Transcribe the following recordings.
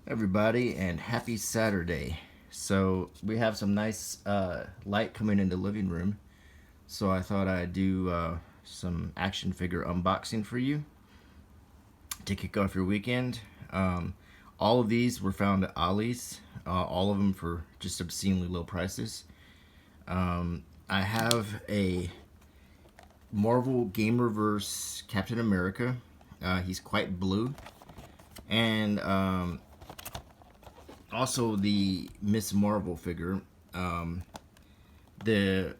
Everybody, and happy Saturday. So we have some nice light coming in the living room, so I thought I'd do some action figure unboxing for you to kick off your weekend. All of these were found at Ollie's, all of them for just obscenely low prices. I have a Marvel Gamerverse Captain America. He's quite blue, and also the Miss Marvel figure. The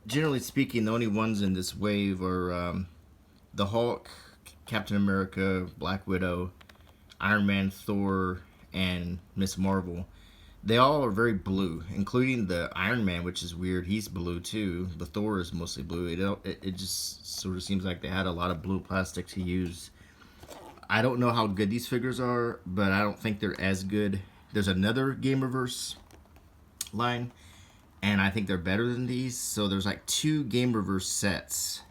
generally speaking, the only ones in this wave are the Hulk, Captain America, Black Widow, Iron Man, Thor, and Miss Marvel. They all are very blue, including the Iron Man, which is weird. He's blue too. The Thor is mostly blue. It just sort of seems like they had a lot of blue plastic to use. I don't know how good these figures are, but I don't think they're as good. There's another Gamerverse line, and I think they're better than these. So there's like two Gamerverse sets,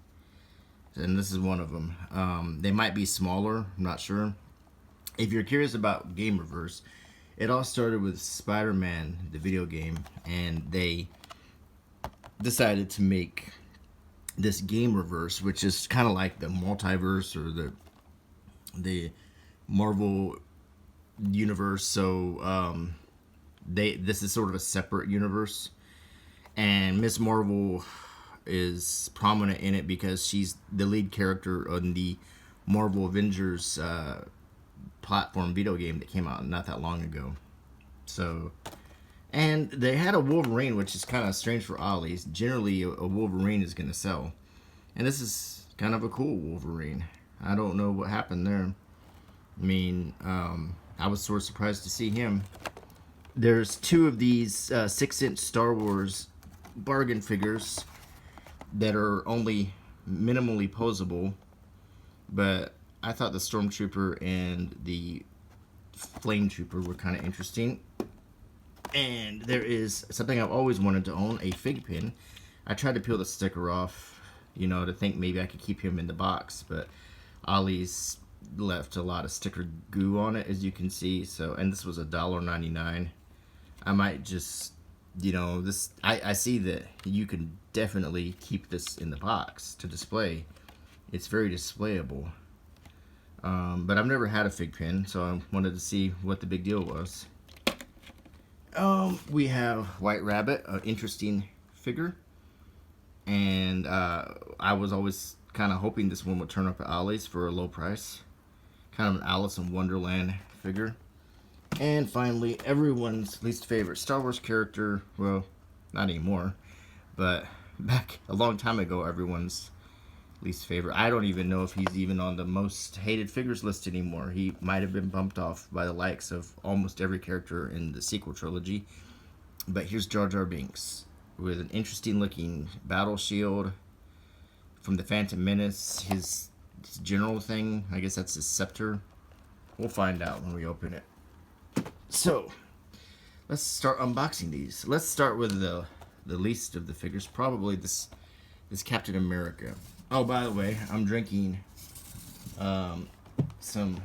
and this is one of them. They might be smaller, I'm not sure. If you're curious about Gamerverse, it all started with Spider-Man, the video game, and they decided to make this Gamerverse, which is kind of like the multiverse or the Marvel universe. So this is sort of a separate universe, and Miss Marvel is prominent in it because she's the lead character on the Marvel Avengers platform video game that came out not that long ago. So, and they had a Wolverine, which is kind of strange for Ollie's. Generally, a Wolverine is going to sell, and this is kind of a cool Wolverine. I don't know what happened there. I mean, I was sort of surprised to see him. There's two of these 6-inch Star Wars bargain figures that are only minimally posable, but I thought the Stormtrooper and the Flame Trooper were kind of interesting. And there is something I've always wanted to own, a fig pin. I tried to peel the sticker off, you know, to think maybe I could keep him in the box, but Ollie's left a lot of sticker goo on it, as you can see. So, and this was $1.99. I might just, you know, this, I see that you can definitely keep this in the box to display. It's very displayable. But I've never had a fig pin, so I wanted to see what the big deal was. We have White Rabbit, an interesting figure. And I was always kind of hoping this one would turn up at Ollie's for a low price. Kind of an Alice in Wonderland figure. And finally, everyone's least favorite Star Wars character. Well, not anymore, but back a long time ago, everyone's least favorite. I don't even know if he's even on the most hated figures list anymore. He might have been bumped off by the likes of almost every character in the sequel trilogy. But here's Jar Jar Binks with an interesting looking battle shield from the Phantom Menace. His general thing, I guess that's his scepter. We'll find out when we open it. So let's start unboxing these. Let's start with the least of the figures, probably this Captain America. Oh, by the way, I'm drinking some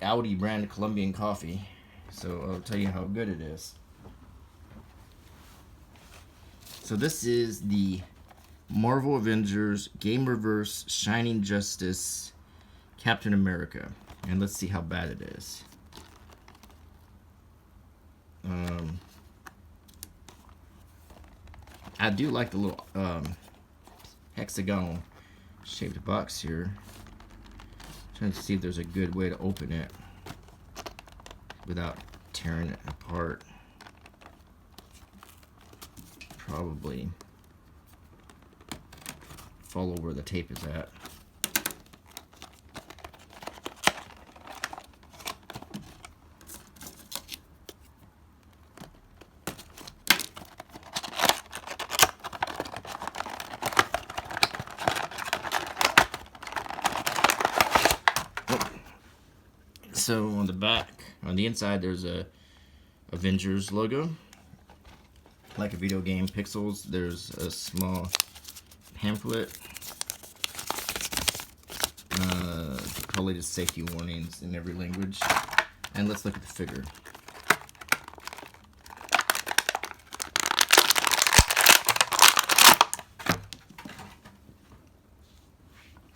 Audi brand Colombian coffee, so I'll tell you how good it is. So this is the Marvel Avengers Gamerverse Shining Justice Captain America, and let's see how bad it is. I do like the little hexagonal shaped box here. Trying to see if there's a good way to open it without tearing it apart. Probably follow where the tape is at. So on the back, on the inside, there's a Avengers logo, like a video game, pixels. There's a small pamphlet, probably just safety warnings in every language. And let's look at the figure.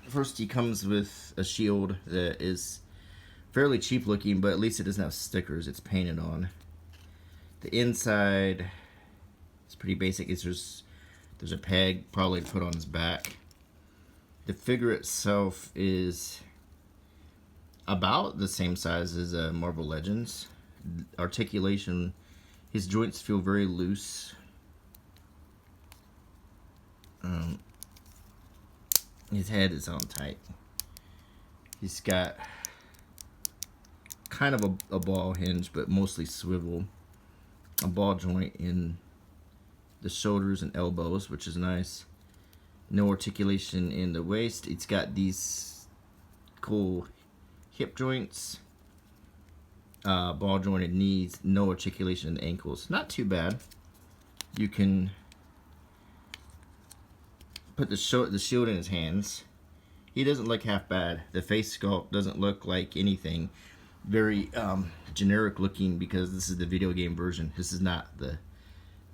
First, he comes with a shield that is fairly cheap looking, but at least it doesn't have stickers. It's painted on. The inside is pretty basic. There's a peg probably to put on his back. The figure itself is about the same size as Marvel Legends. Articulation, his joints feel very loose. His head is on tight. He's got kind of a ball hinge, but mostly swivel. A ball joint in the shoulders and elbows, which is nice. No articulation in the waist. It's got these cool hip joints. Ball jointed knees. No articulation in the ankles. Not too bad. You can put the shield in his hands. He doesn't look half bad. The face sculpt doesn't look like anything. Very generic looking because this is the video game version. This is not the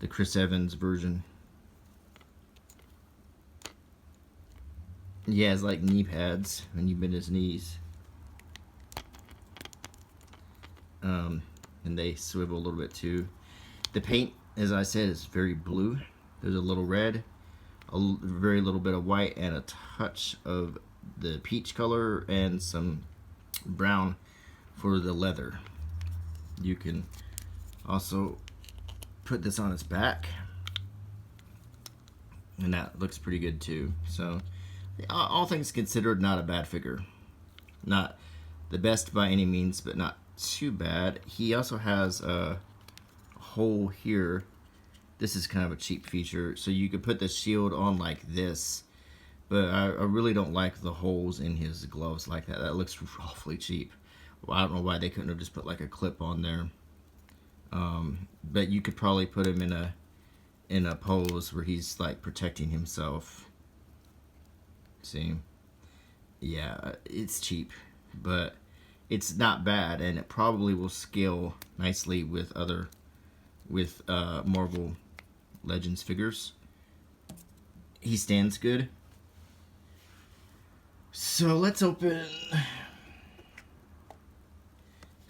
Chris Evans version. He has like knee pads when you bend his knees. And they swivel a little bit too. The paint, as I said, is very blue. There's a little red, very little bit of white, and a touch of the peach color and some brown for the leather. You can also put this on his back, and that looks pretty good too. So all things considered, not a bad figure. Not the best by any means, but not too bad. He also has a hole here. This is kind of a cheap feature, so you could put the shield on like this, but I really don't like the holes in his gloves like that. That looks awfully cheap. Well, I don't know why they couldn't have just put like a clip on there. But you could probably put him in a pose where he's like protecting himself. See? Yeah, it's cheap, but it's not bad, and it probably will scale nicely with Marvel Legends figures. He stands good. So let's open.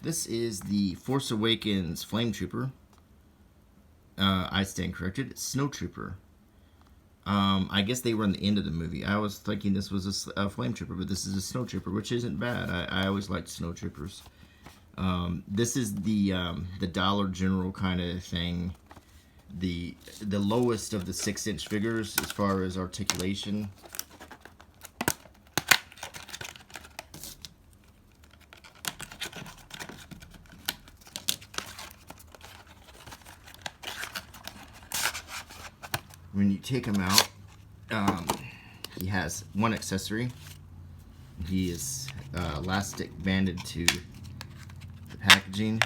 This is the Force Awakens Flame Trooper. I stand corrected. Snow Trooper. I guess they were in the end of the movie. I was thinking this was a Flame Trooper, but this is a Snow Trooper, which isn't bad. I always liked Snow Troopers. This is the Dollar General kind of thing. The lowest of the 6-inch figures as far as articulation. When you take him out, he has one accessory. He is elastic banded to the packaging.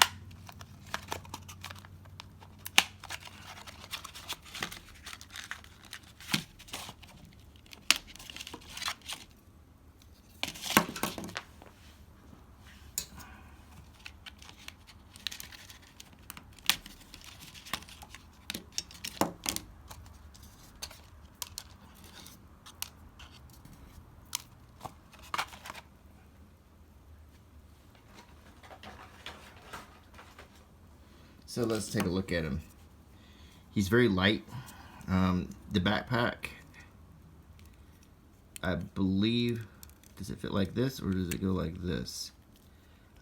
So let's take a look at him. He's very light. The backpack, I believe, does it fit like this or does it go like this?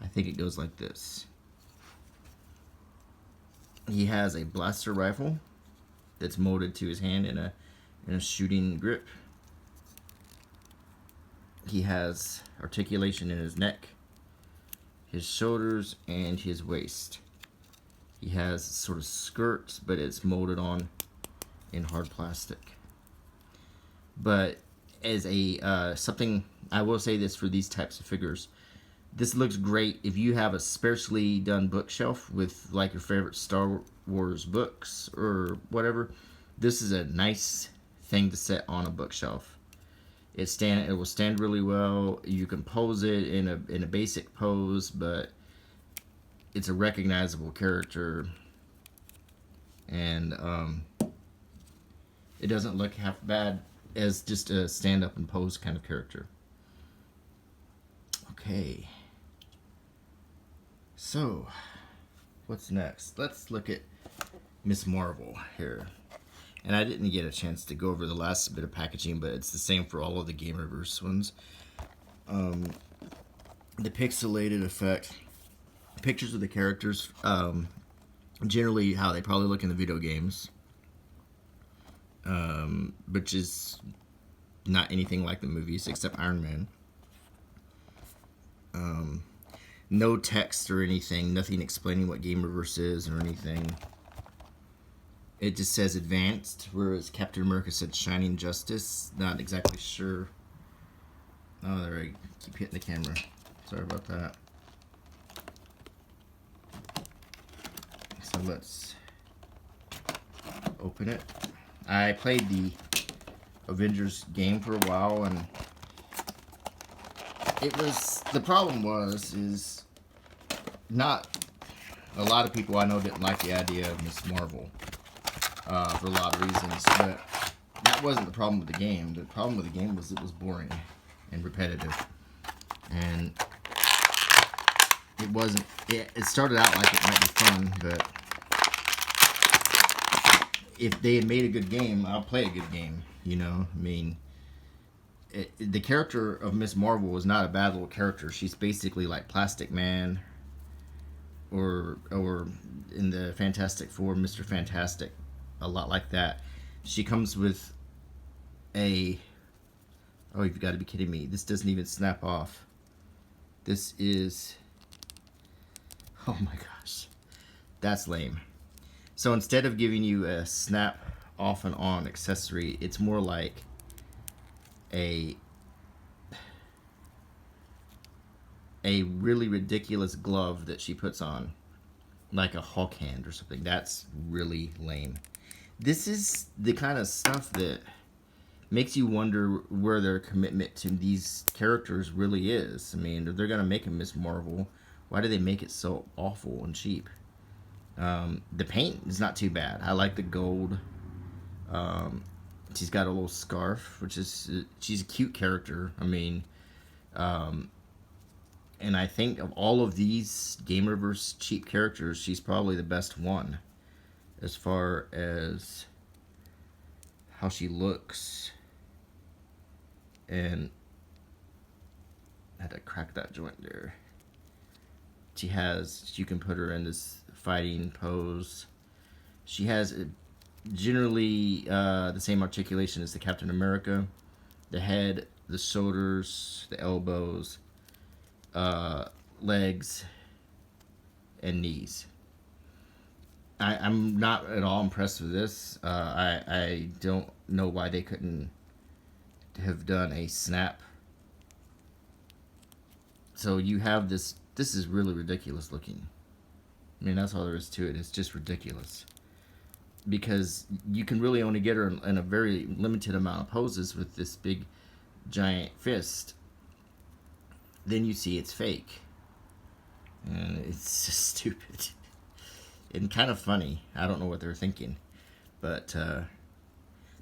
I think it goes like this. He has a blaster rifle that's molded to his hand in a shooting grip. He has articulation in his neck, his shoulders, and his waist. He has sort of skirts, but it's molded on in hard plastic. But as a something, I will say this for these types of figures, this looks great if you have a specially done bookshelf with like your favorite Star Wars books or whatever. This is a nice thing to set on a bookshelf. It will stand really well. You can pose it in a basic pose, but it's a recognizable character, and it doesn't look half bad as just a stand up and pose kind of character. Okay. So, what's next? Let's look at Miss Marvel here. And I didn't get a chance to go over the last bit of packaging, but it's the same for all of the Gamerverse ones. The pixelated effect, pictures of the characters, generally how they probably look in the video games, which is not anything like the movies except Iron Man. No text or anything, nothing explaining what Gamerverse is or anything. It just says advanced, whereas Captain America said Shining Justice. Not exactly sure. Oh, there, I keep hitting the camera. Sorry about that. So let's open it. I played the Avengers game for a while, and the problem is not a lot of people I know didn't like the idea of Miss Marvel. For a lot of reasons, but that wasn't the problem with the game. The problem with the game was it was boring and repetitive, and it wasn't. It started out like it might be fun, but if they had made a good game, I'll play a good game. You know, I mean, the character of Miss Marvel was not a bad little character. She's basically like Plastic Man, or in the Fantastic Four, Mr. Fantastic. A lot like that. She comes with a... Oh, you've got to be kidding me. This doesn't even snap off. This is... Oh my gosh. That's lame. So instead of giving you a snap off and on accessory, it's more like a really ridiculous glove that she puts on. Like a Hulk hand or something. That's really lame. This is the kind of stuff that makes you wonder where their commitment to these characters really is. I mean, if they're going to make a Miss Marvel, why do they make it so awful and cheap? The paint is not too bad. I like the gold. She's got a little scarf, which is... She's a cute character. I mean... and I think of all of these Gamerverse cheap characters, she's probably the best one. As far as how she looks, and I had to crack that joint there. You can put her in this fighting pose. She has generally the same articulation as the Captain America. The head, the shoulders, the elbows, legs, and knees. I'm not at all impressed with this. I don't know why they couldn't have done a snap. So you have this. This is really ridiculous looking. I mean, that's all there is to it. It's just ridiculous. Because you can really only get her in a very limited amount of poses with this big, giant fist. Then you see it's fake. And it's just stupid. And kind of funny. I don't know what they're thinking. But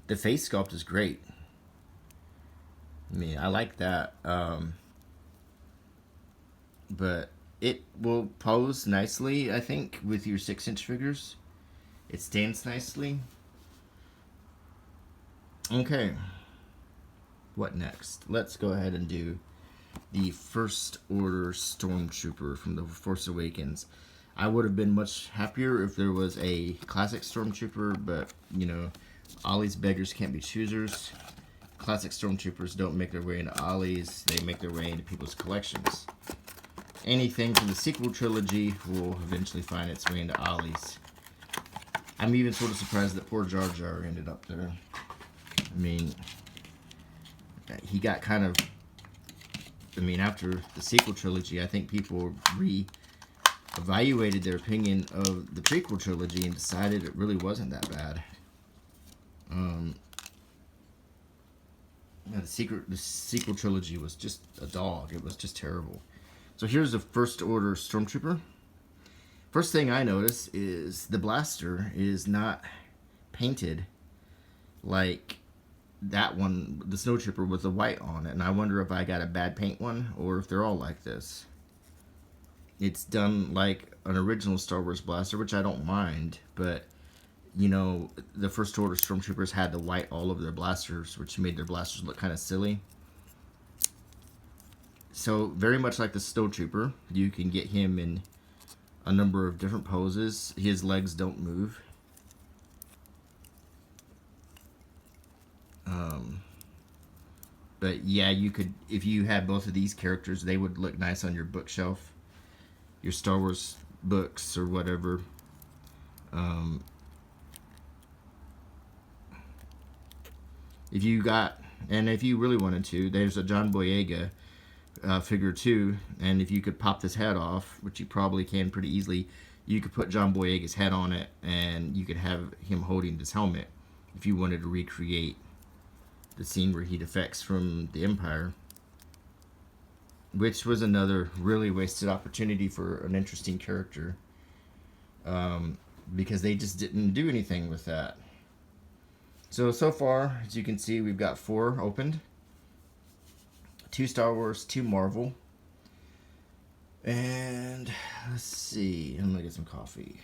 the face sculpt is great. I mean, I like that. But it will pose nicely, I think, with your 6-inch figures. It stands nicely. Okay. What next? Let's go ahead and do the First Order Stormtrooper from The Force Awakens. I would have been much happier if there was a classic Stormtrooper, but, you know, Ollie's beggars can't be choosers. Classic Stormtroopers don't make their way into Ollie's, they make their way into people's collections. Anything from the sequel trilogy will eventually find its way into Ollie's. I'm even sort of surprised that poor Jar Jar ended up there. I mean, he got kind of... I mean, after the sequel trilogy, I think people evaluated their opinion of the prequel trilogy and decided it really wasn't that bad. Yeah, the sequel trilogy was just a dog. It was just terrible. So here's the First Order Stormtrooper. First thing I notice is the blaster is not painted like that one, the Snowtrooper, with the white on it. And I wonder if I got a bad paint one or if they're all like this. It's done like an original Star Wars blaster, which I don't mind, but you know, the First Order Stormtroopers had the white all over their blasters, which made their blasters look kind of silly. So, very much like the Snowtrooper, you can get him in a number of different poses. His legs don't move. But yeah, you could, if you had both of these characters, they would look nice on your bookshelf, your Star Wars books or whatever. If you got, and if you really wanted to, there's a John Boyega figure too, and if you could pop this head off, which you probably can pretty easily, you could put John Boyega's head on it, and you could have him holding this helmet if you wanted to recreate the scene where he defects from the Empire, which was another really wasted opportunity for an interesting character, because they just didn't do anything with that. So far, as you can see, we've got 4 opened. 2 Star Wars, 2 Marvel. And let's see. I'm gonna get some coffee.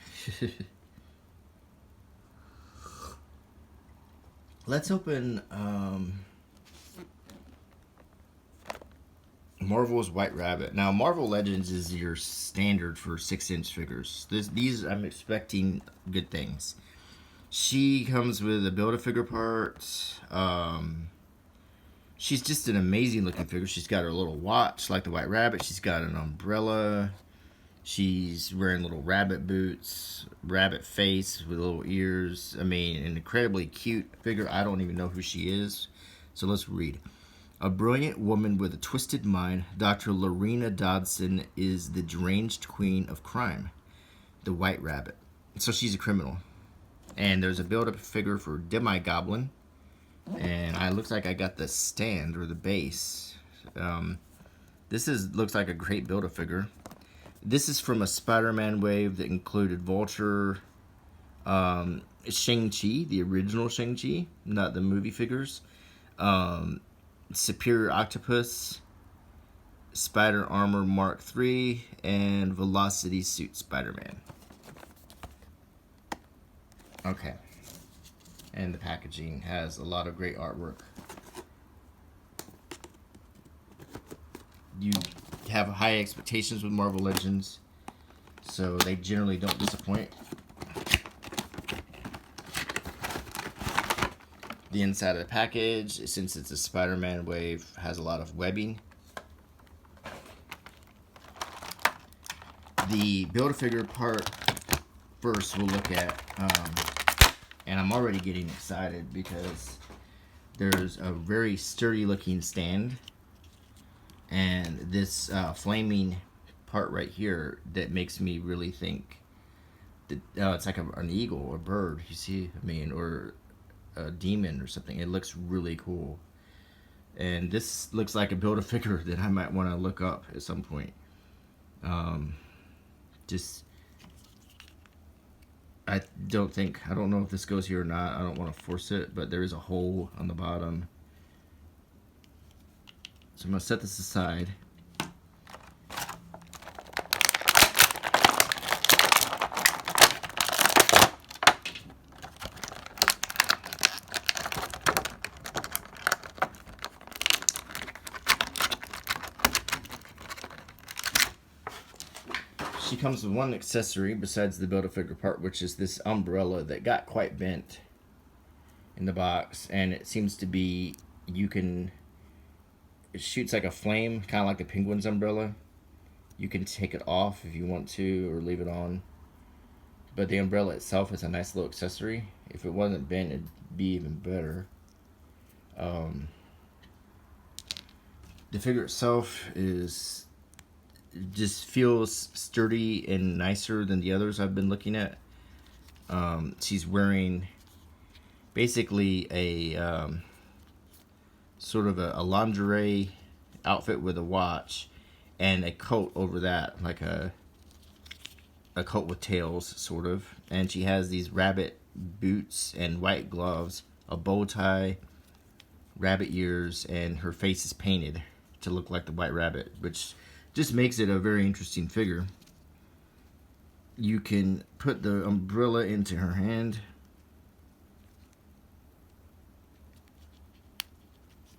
Let's open Marvel's White Rabbit. Now, Marvel Legends is your standard for 6-inch figures. These, I'm expecting good things. She comes with a Build-A-Figure part. She's just an amazing looking figure. She's got her little watch like the White Rabbit. She's got an umbrella. She's wearing little rabbit boots, rabbit face with little ears. I mean, an incredibly cute figure. I don't even know who she is. So let's read. A brilliant woman with a twisted mind, Dr. Lorena Dodson is the deranged queen of crime, the White Rabbit. So she's a criminal. And there's a build-up figure for Demi-Goblin. And it looks like I got the stand or the base. This looks like a great build-up figure. This is from a Spider-Man wave that included Vulture, Shang-Chi, the original Shang-Chi, not the movie figures, Superior Octopus, Spider Armor Mark III, and Velocity Suit Spider-Man. Okay. And the packaging has a lot of great artwork. You have high expectations with Marvel Legends, so they generally don't disappoint. The inside of the package, since it's a Spider-Man wave, has a lot of webbing. The Build-A-Figure part first we'll look at, and I'm already getting excited because there's a very sturdy looking stand and this flaming part right here that makes me really think that it's like an eagle, a bird, you see, I mean, or a demon or something. It looks really cool, and this looks like a Build-A-Figure that I might want to look up at some point. I don't know if this goes here or not. I don't want to force it, but there is a hole on the bottom. So I'm going to set this aside. She comes with one accessory besides the Build-A-Figure part, which is this umbrella that got quite bent in the box, and it seems to be, it shoots like a flame, kind of like the Penguin's umbrella. You can take it off if you want to, or leave it on. But the umbrella itself is a nice little accessory. If it wasn't bent, it'd be even better. The figure itself just feels sturdy and nicer than the others I've been looking at. She's wearing basically a sort of a lingerie outfit with a watch and a coat over that, like a coat with tails, sort of. And she has these rabbit boots and white gloves, a bow tie, rabbit ears, and her face is painted to look like the White Rabbit, which just makes it a very interesting figure. You can put the umbrella into her hand,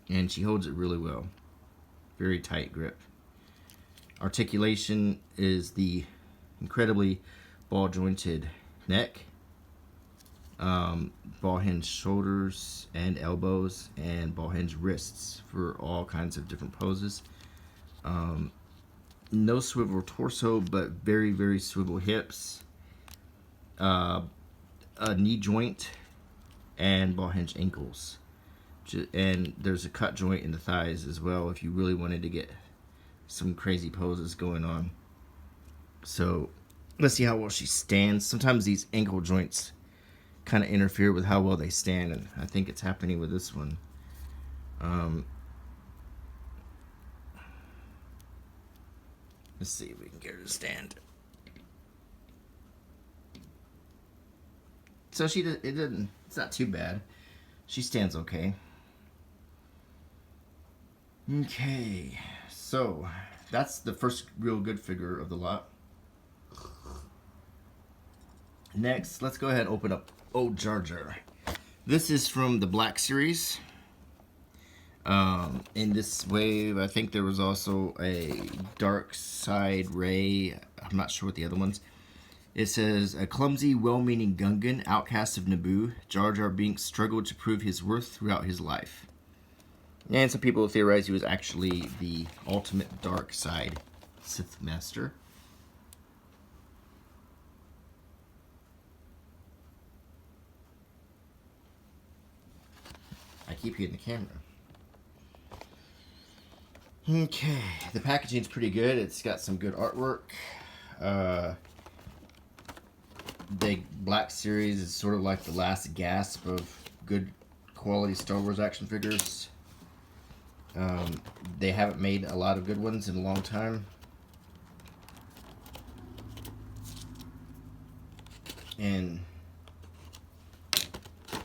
and she holds it really well. Very tight grip. Articulation is the incredibly ball jointed neck, ball hinge shoulders and elbows, and ball hinge wrists for all kinds of different poses. No swivel torso, but very, very swivel hips, a knee joint, and ball hinge ankles. And there's a cut joint in the thighs as well if you really wanted to get some crazy poses going on. So let's see how well she stands. Sometimes these ankle joints kind of interfere with how well they stand, and I think it's happening with this one. Let's see if we can get her to stand. So it's not too bad. She stands okay. Okay, so that's the first real good figure of the lot. Next, let's go ahead and open up Old Jar Jar. This is from the Black Series. In this wave, I think there was also a Dark Side Ray. I'm not sure what the other ones. It says, a clumsy, well-meaning Gungan, outcast of Naboo, Jar Jar Binks struggled to prove his worth throughout his life. And some people theorize he was actually the ultimate dark side Sith Master. I keep hitting the camera. Okay, the packaging's pretty good. It's got some good artwork. The Black Series is sort of like the last gasp of good quality Star Wars action figures. They haven't made a lot of good ones in a long time. And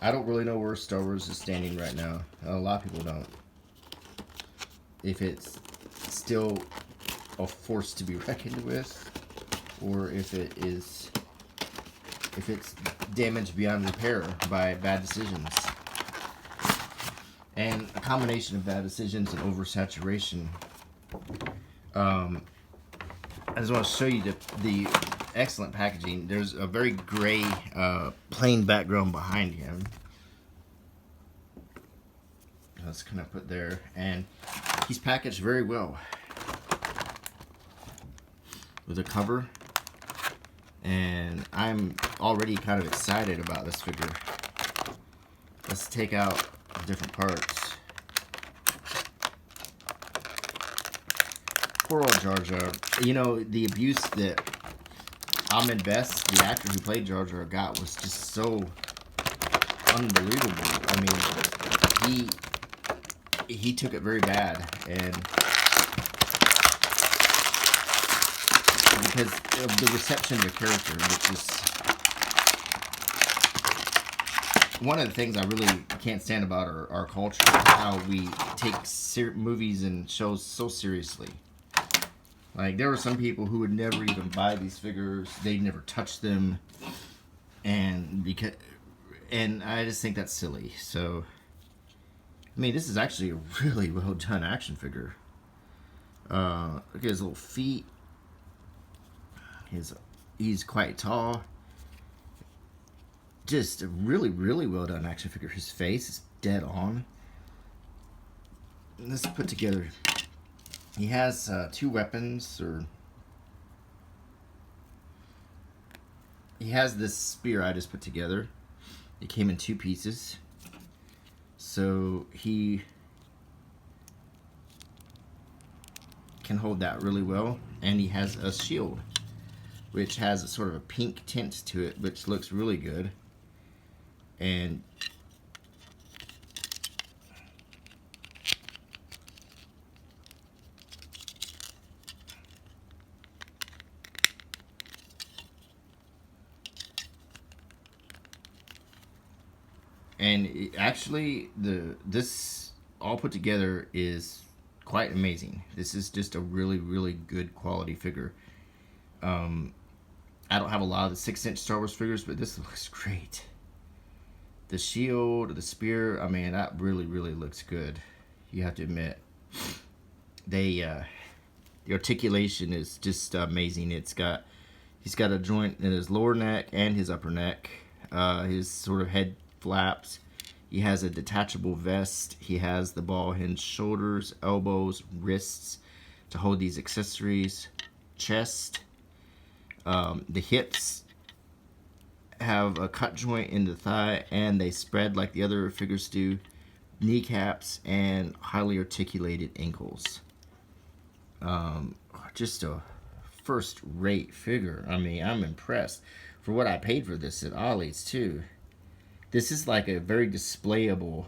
I don't really know where Star Wars is standing right now. A lot of people don't. If it's still a force to be reckoned with, or if it's damaged beyond repair by bad decisions. And a combination of bad decisions and oversaturation. I just want to show you the excellent packaging. There's a very gray, plain background behind him. That's kind of put there, and he's packaged very well with a cover. And I'm already kind of excited about this figure. Let's take out the different parts. Poor old Jar Jar. You know, the abuse that Ahmed Best, the actor who played Jar Jar, got was just so unbelievable. I mean, he took it very bad, and because of the reception of the character, which is one of the things I really can't stand about our culture, how we take movies and shows so seriously. Like, there were some people who would never even buy these figures. They'd never touch them, and I just think that's silly. So, I mean, this is actually a really well done action figure. Look at his little feet. He's quite tall. Just a really, really well done action figure. His face is dead on. Let's put together. He has two weapons, he has this spear I just put together. It came in two pieces. So he can hold that really well. And he has a shield, which has a sort of a pink tint to it, which looks really good. And And actually, this all put together is quite amazing. This is just a really, really good quality figure. I don't have a lot of the 6-inch Star Wars figures, but this looks great. The shield, the spear, I mean, that really, really looks good. You have to admit. The articulation is just amazing. He's got a joint in his lower neck and his upper neck. His sort of head flaps. He has a detachable vest. He has the ball hinge shoulders, elbows, wrists to hold these accessories. Chest. The hips have a cut joint in the thigh, and they spread like the other figures do. Kneecaps and highly articulated ankles. Just a first-rate figure. I mean, I'm impressed for what I paid for this at Ollie's too. This is like a very displayable,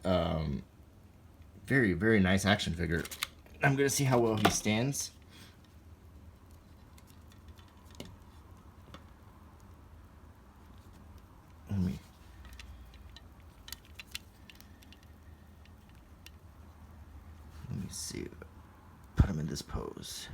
very, very nice action figure. I'm gonna see how well he stands. Let me see. Put him in this pose.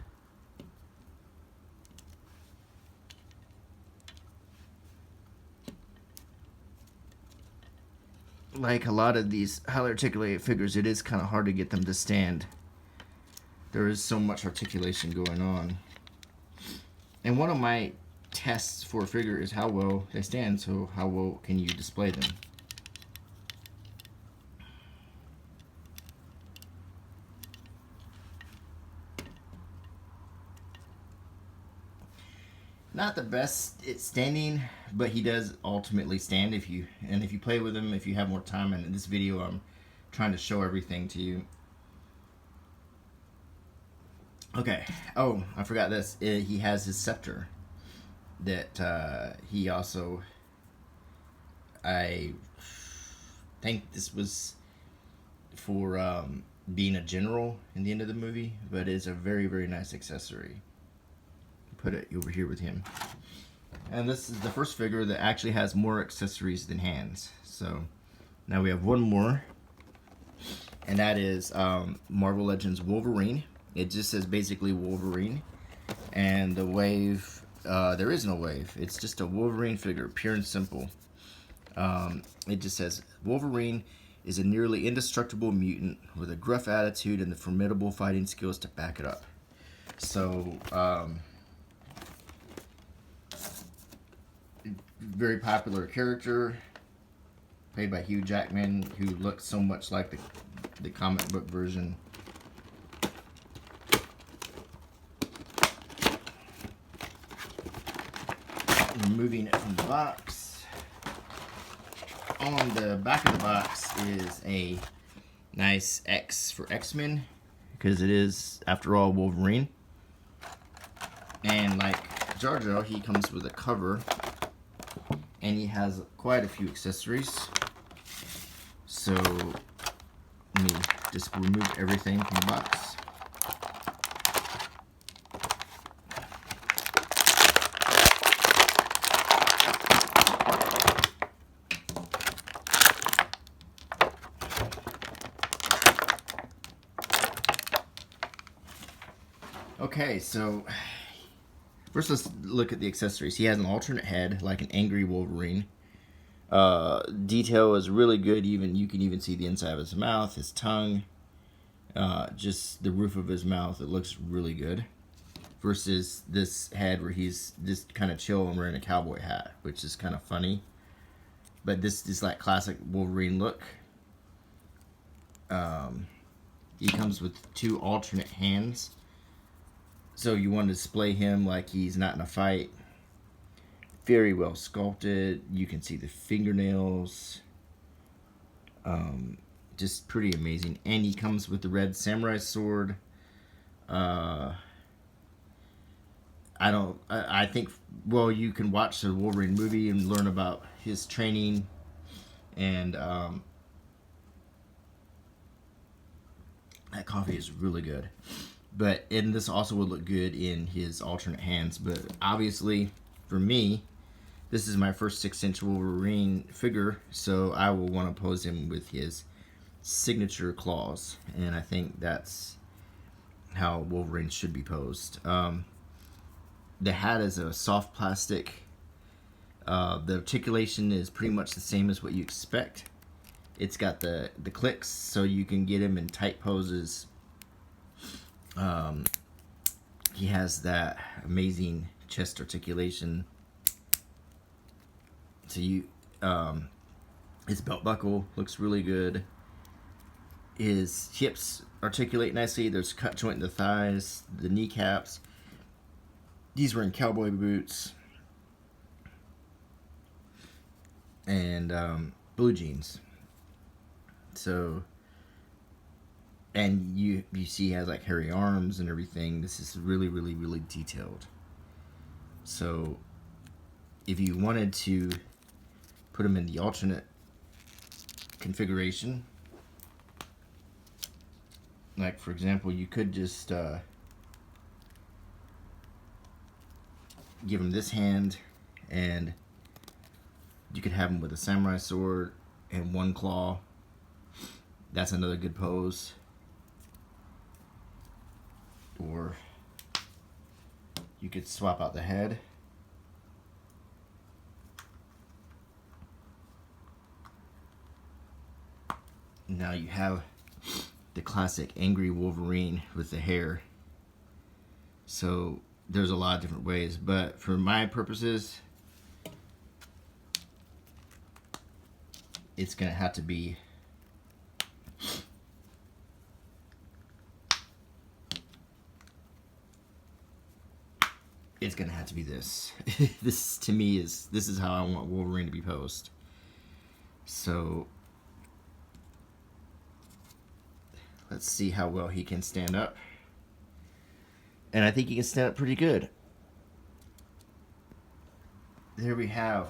Like a lot of these highly articulated figures, it is kind of hard to get them to stand. There is so much articulation going on. And one of my tests for a figure is how well they stand, so how well can you display them. Not the best at standing, but he does ultimately stand if you play with him, if you have more time. And in this video, I'm trying to show everything to you. Okay. Oh, I forgot this. He has his scepter that he also. I think this was for being a general in the end of the movie, but it's a very, very nice accessory. Put it over here with him. And this is the first figure that actually has more accessories than hands. So now we have one more, and that is Marvel Legends Wolverine. It just says basically Wolverine, and the wave, there is no wave. It's just a Wolverine figure, pure and simple. It just says Wolverine is a nearly indestructible mutant with a gruff attitude and the formidable fighting skills to back it up. So very popular character, played by Hugh Jackman, who looks so much like the comic book version. Removing it from the box. On the back of the box is a nice X for X-Men, because it is, after all, Wolverine. And like Jar Jar, he comes with a cover, and he has quite a few accessories. So let me just remove everything from the box. Okay, so first let's look at the accessories. He has an alternate head, like an angry Wolverine. Detail is really good. You can even see the inside of his mouth, his tongue, just the roof of his mouth. It looks really good. Versus this head where he's just kind of chill and wearing a cowboy hat, which is kind of funny. But this is like classic Wolverine look. He comes with two alternate hands. So you want to display him like he's not in a fight. Very well sculpted. You can see the fingernails. Just pretty amazing. And he comes with the red samurai sword. I think, well, you can watch the Wolverine movie and learn about his training. And that coffee is really good. And this also would look good in his alternate hands. But obviously, for me, This is my first 6-inch Wolverine figure, so I will want to pose him with his signature claws, and I think that's how Wolverine should be posed. The hat is a soft plastic. The articulation is pretty much the same as what you expect. It's got the clicks, so you can get him in tight poses. He has that amazing chest articulation. So his belt buckle looks really good. His hips articulate nicely. There's cut joint in the thighs, the kneecaps. He's wearing cowboy boots and blue jeans. So, and you see he has like hairy arms and everything. This is really, really, really detailed. So, if you wanted to put him in the alternate configuration, like for example, you could just give him this hand, and you could have him with a samurai sword and one claw. That's another good pose. Or you could swap out the head. Now you have the classic angry Wolverine with the hair. So there's a lot of different ways, but for my purposes, it's gonna have to be this. This to me is how I want Wolverine to be posed. So let's see how well he can stand up. And I think he can stand up pretty good. There we have.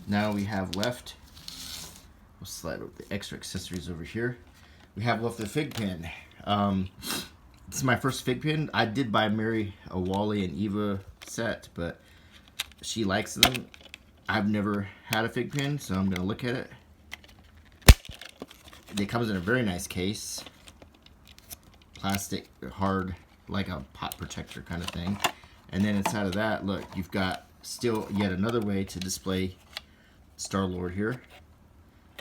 Now we have left. We'll slide over the extra accessories over here. We have left the fig pin. This is my first fig pin. I did buy Mary a Wally and Eva set, but she likes them. I've never had a fig pin, so I'm gonna look at it. It comes in a very nice case. Plastic, hard, like a pot protector kind of thing. And then inside of that, look, you've got still yet another way to display Star-Lord here.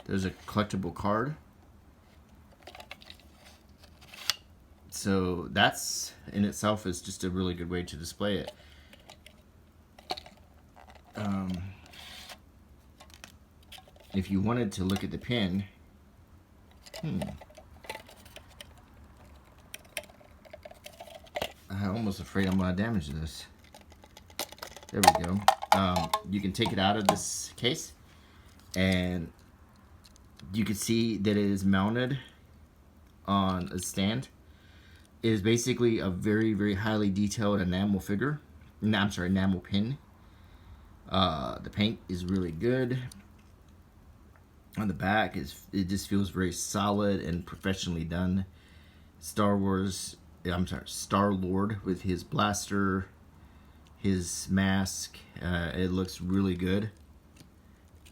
There's a collectible card. So that's in itself is just a really good way to display it. If you wanted to look at the pin, I'm almost afraid I'm going to damage this. There we go. You can take it out of this case, and you can see that it is mounted on a stand. It is basically a very, very highly detailed enamel figure. No, I'm sorry, enamel pin. The paint is really good. On the back, it just feels very solid and professionally done. Star-Lord with his blaster, his mask. It looks really good.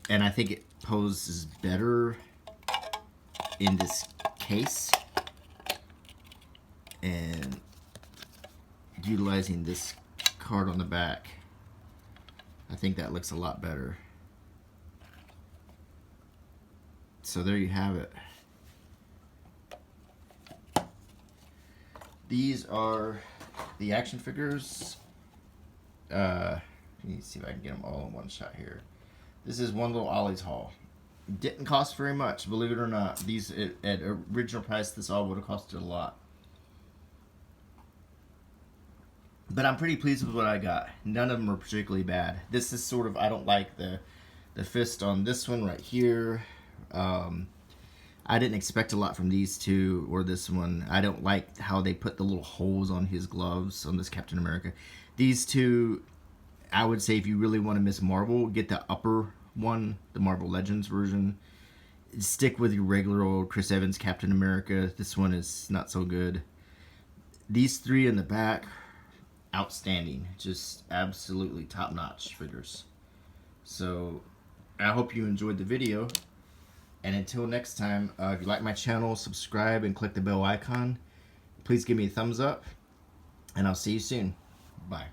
And I think it poses better in this case. And utilizing this card on the back, I think that looks a lot better. So there you have it. These are the action figures. Let me see if I can get them all in one shot here. This is one little Ollie's haul. Didn't cost very much, believe it or not. These at original price, this all would have costed a lot. But I'm pretty pleased with what I got. None of them are particularly bad. This is sort of, I don't like the fist on this one right here. I didn't expect a lot from these two or this one. I don't like how they put the little holes on his gloves on this Captain America. These two, I would say if you really want to miss Marvel, get the upper one, the Marvel Legends version. Stick with your regular old Chris Evans Captain America. This one is not so good. These three in the back, outstanding. Just absolutely top-notch figures. So I hope you enjoyed the video. And until next time, if you like my channel, subscribe and click the bell icon. Please give me a thumbs up. And I'll see you soon. Bye.